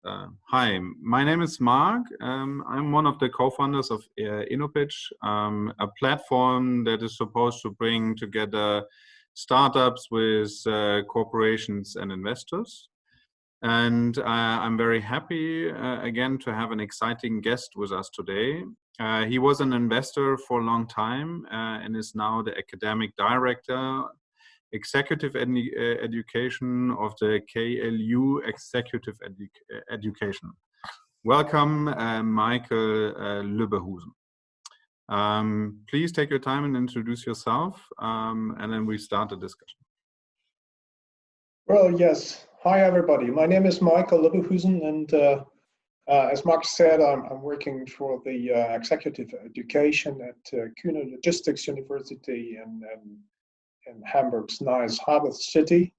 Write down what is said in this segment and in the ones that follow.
Hi, my name is Marc. I'm one of the co-founders of innopitch, a platform that is supposed to bring together startups with corporations and investors. And I'm very happy again to have an exciting guest with us today. He was an investor for a long time and is now the Academic Director Executive Education of the KLU Executive Education. Welcome, Michael Luebbehusen. Please take your time and introduce yourself, and then we start the discussion. Well, yes. Hi, everybody. My name is Michael Luebbehusen, and as Marc said, I'm working for the Executive Education at KU Logistics University in Hamburg's nice harbor city.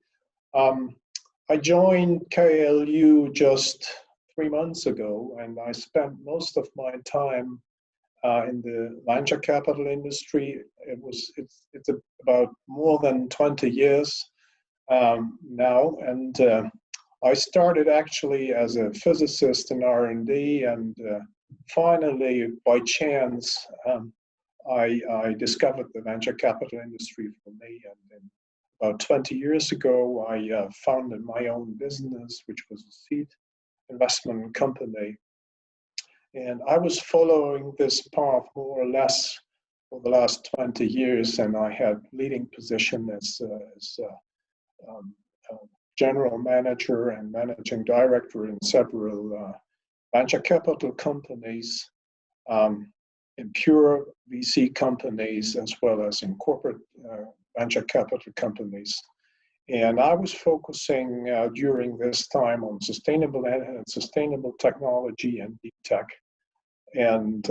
I joined KLU just 3 months ago, and I spent most of my time in the venture capital industry. It's about more than 20 years now, and I started actually as a physicist in R&D, and finally, by chance, I discovered the venture capital industry for me, and then about 20 years ago, I founded my own business, which was a seed investment company. And I was following this path more or less for the last 20 years, and I had leading position as general manager and managing director in several venture capital companies, in pure VC companies, as well as in corporate venture capital companies. And I was focusing during this time on sustainable technology and deep tech. And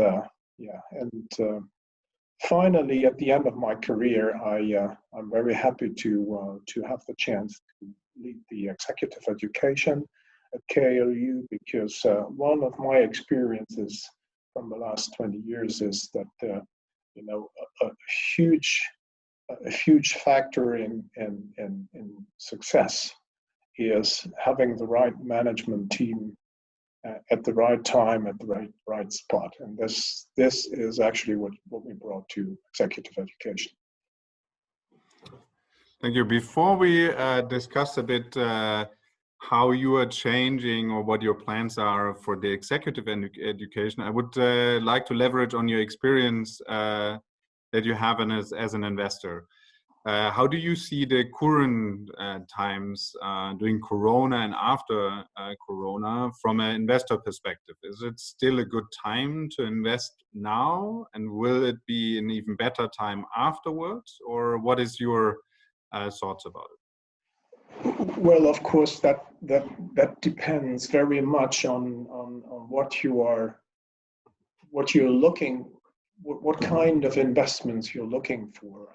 finally, at the end of my career, I'm very happy to have the chance to lead the executive education at KLU, because one of my experiences from the last 20 years is that a huge factor in success is having the right management team at the right time, at the right spot. And this is actually what we brought to executive education. Thank you. Before we discuss a bit how you are changing or what your plans are for the executive education, I would like to leverage on your experience that you have as an investor. How do you see the current times during Corona and after Corona from an investor perspective? Is it still a good time to invest now, and will it be an even better time afterwards, or what is your thoughts about it? Well, of course, that depends very much on what you're looking, what kind of investments you're looking for.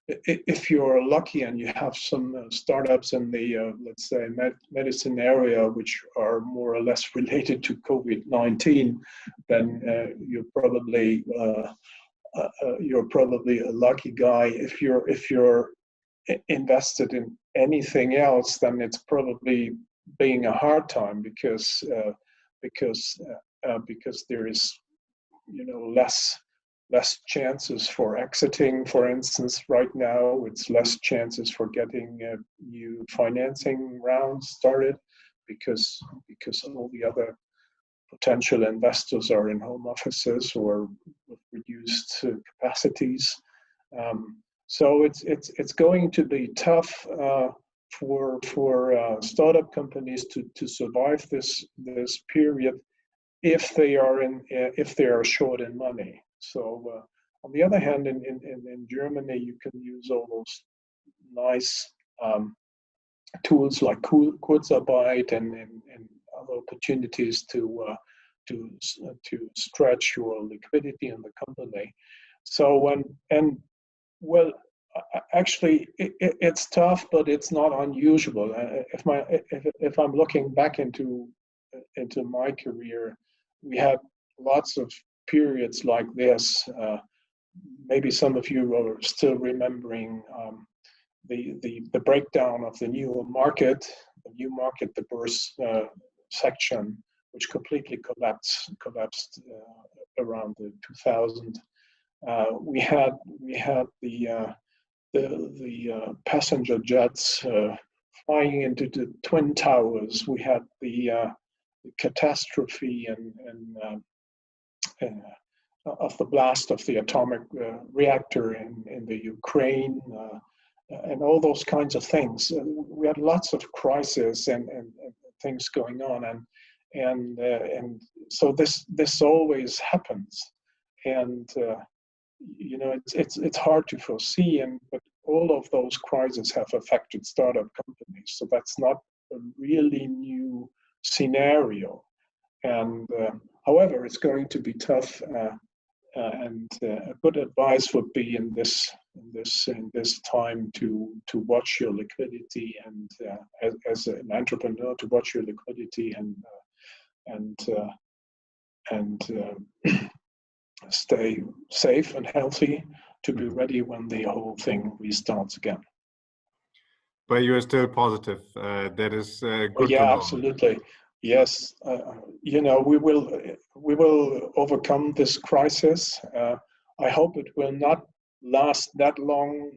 If you're lucky and you have some startups in the let's say medicine area, which are more or less related to COVID-19, then you're probably a lucky guy. If you're invested in anything else, then it's probably being a hard time, because there is less chances for exiting. For instance, right now it's less chances for getting new financing rounds started, because all the other potential investors are in home offices or with reduced capacities. So it's going to be tough for startup companies to survive this period if they are short in money. So on the other hand, in Germany, you can use all those nice tools like Kurzarbeit and other opportunities to stretch your liquidity in the company. So actually, it's tough, but it's not unusual. If I'm looking back into my career, we had lots of periods like this. Maybe some of you are still remembering the breakdown of the new market, the burst section, which completely collapsed around the 2000. We had the passenger jets flying into the Twin Towers. We had the catastrophe of the blast of the atomic reactor in the Ukraine, and all those kinds of things. We had lots of crises and things going on, and so this always happens, and you know, it's hard to foresee, but all of those crises have affected startup companies, so that's not a really new scenario. And however, it's going to be tough, and a good advice would be in this time to watch your liquidity, and as an entrepreneur, to watch your liquidity and stay safe and healthy to be ready when the whole thing restarts again. But you are still positive. That is good. Oh, yeah, absolutely. Yes, you know, we will overcome this crisis. I hope it will not last that long,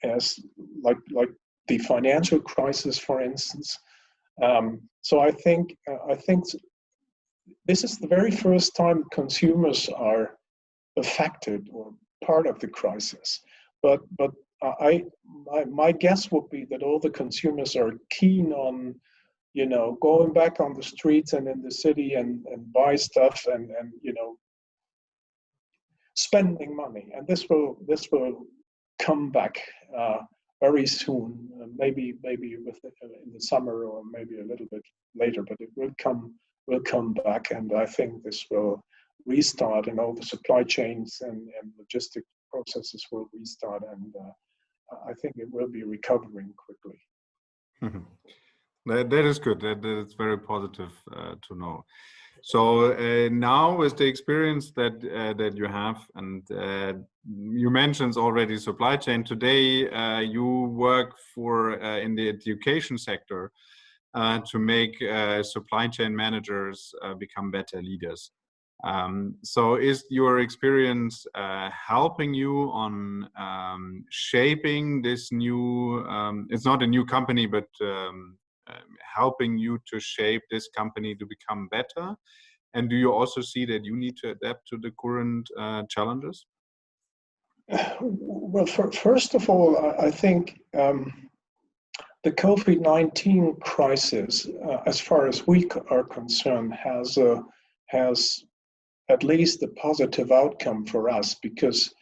as like the financial crisis, for instance. So I think this is the very first time consumers are affected or part of the crisis. But my guess would be that all the consumers are keen on, you know, going back on the streets and in the city and buy stuff and you know, spending money. And this will come back very soon. Maybe in the summer, or maybe a little bit later, but it will come back. And I think this will restart, and all the supply chains and logistic processes will restart, and I think it will be recovering quickly. That is good. That is very positive to know. So now, with the experience that you have, and you mentioned already supply chain. Today, you work for in the education sector to make supply chain managers become better leaders. So is your experience helping you on shaping this new, it's not a new company, but helping you to shape this company to become better? And do you also see that you need to adapt to the current challenges? Well, first of all, I think the COVID-19 crisis, as far as we are concerned, has at least a positive outcome for us, because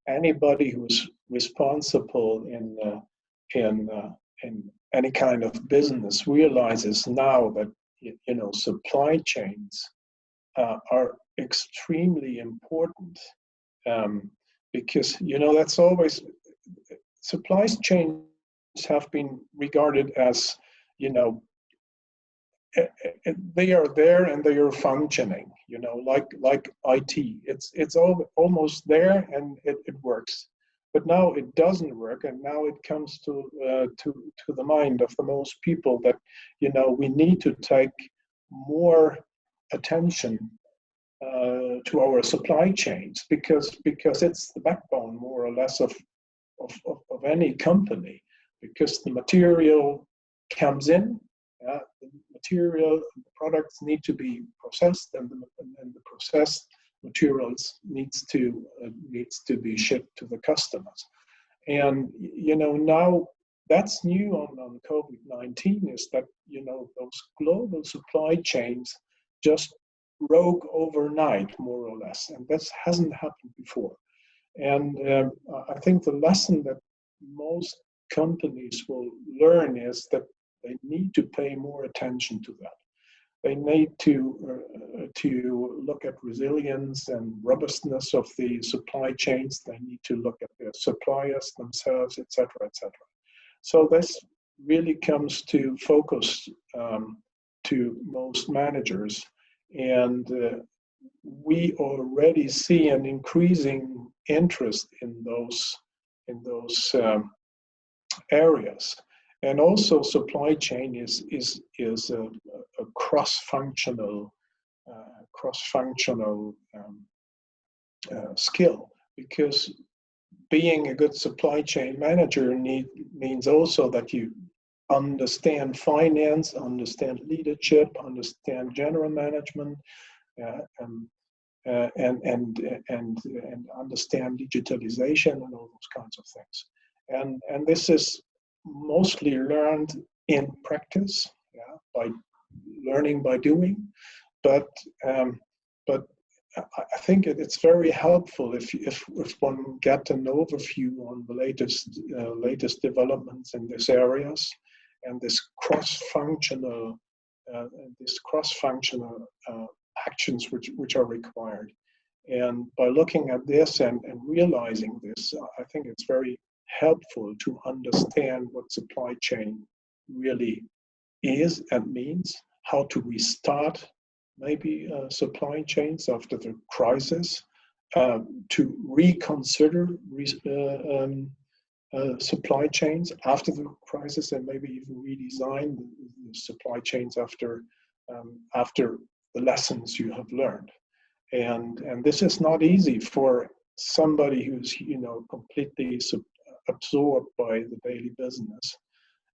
anybody who's responsible in any kind of business realizes now that, you know, supply chains are extremely important, because, you know, that's always, supply chains have been regarded as, you know, they are there and they are functioning, you know, like IT. It's almost there and it works. But now it doesn't work, and now it comes to the mind of the most people that, you know, we need to take more attention to our supply chains, because it's the backbone, more or less, of any company, because the material comes in, the material, the products need to be processed, and the processed materials needs to be shipped to the customers. And, you know, now that's new on COVID-19, is that, you know, those global supply chains just broke overnight, more or less, and this hasn't happened before. And I think the lesson that most companies will learn is that they need to pay more attention to that. They need to look at resilience and robustness of the supply chains. They need to look at their suppliers themselves, etc., etc. So this really comes to focus to most managers, and we already see an increasing interest in those areas. And also supply chain is a cross-functional skill, because being a good supply chain manager means also that you understand finance, understand leadership, understand general management, and understand digitalization and all those kinds of things. And this is mostly learned in practice, by learning by doing. But I think it's very helpful if one get an overview on the latest developments in these areas, and this cross-functional actions which are required. And by looking at this and realizing this, I think it's very helpful to understand what supply chain really is and means, how to restart maybe supply chains after the crisis, to reconsider supply chains after the crisis, and maybe even redesign the supply chains after the lessons you have learned. And this is not easy for somebody who's completely absorbed by the daily business.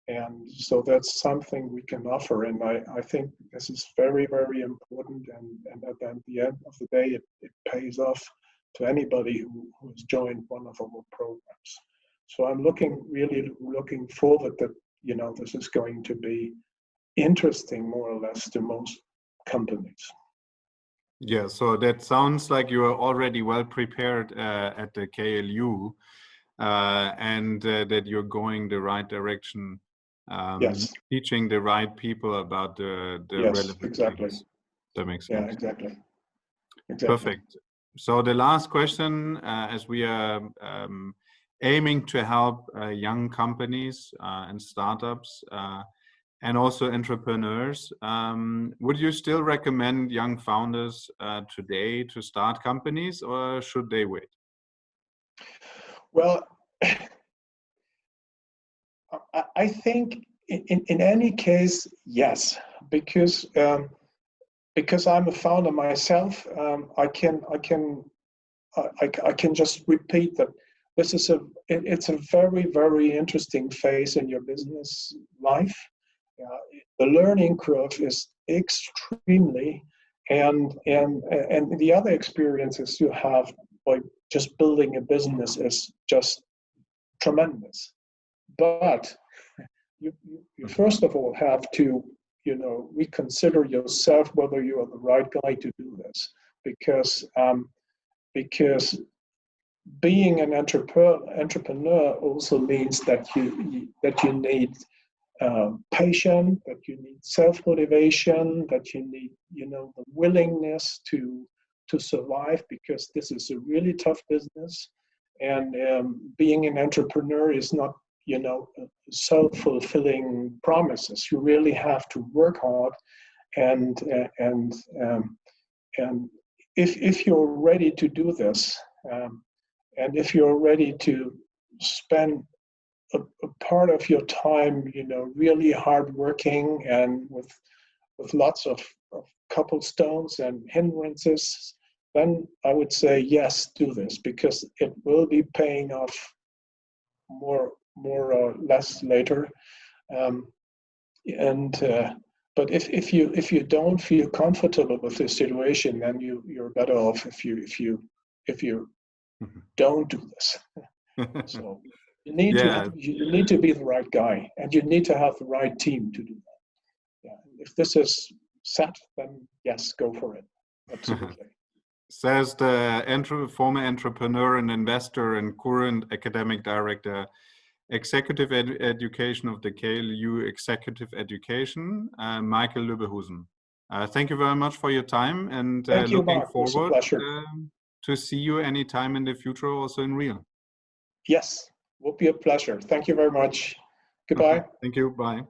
And so that's something we can offer. And I think this is very, very important. And at the end of the day, it pays off to anybody who has joined one of our programs. So I'm really looking forward that, this is going to be interesting, more or less, to most companies. Yeah, so that sounds like you are already well prepared at the KLU, and that you're going the right direction. Yes. Teaching the right people about the yes, relevant exactly. things. That makes sense. Yeah, exactly. Perfect. So the last question, as we are aiming to help young companies and startups and also entrepreneurs, would you still recommend young founders today to start companies, or should they wait? Well, I think in any case, yes, because I'm a founder myself, I can just repeat that it's a very, very interesting phase in your business life. The learning curve is extremely, and the other experiences you have by just building a business is just tremendous. But you first of all have to reconsider yourself whether you are the right guy to do this, because being an entrepreneur also means that you need patience, that you need self-motivation, that you need the willingness to survive, because this is a really tough business. And being an entrepreneur is not self-fulfilling promises. You really have to work hard, and if you're ready to do this, and if you're ready to spend a part of your time, really hard working and with lots of cobblestones and hindrances, then I would say yes, do this, because it will be paying off more or less later. But if you don't feel comfortable with the situation, then you're better off if you don't do this. So you need to be the right guy, and you need to have the right team to do that. Yeah. If this is set, then yes, go for it. Absolutely. Says the former entrepreneur and investor and current academic director, Executive Education of the KLU Executive Education, Michael Luebbehusen. Thank you very much for your time, and looking forward to see you anytime in the future, also in real. Yes, will be a pleasure. Thank you very much. Goodbye. Thank you. Bye.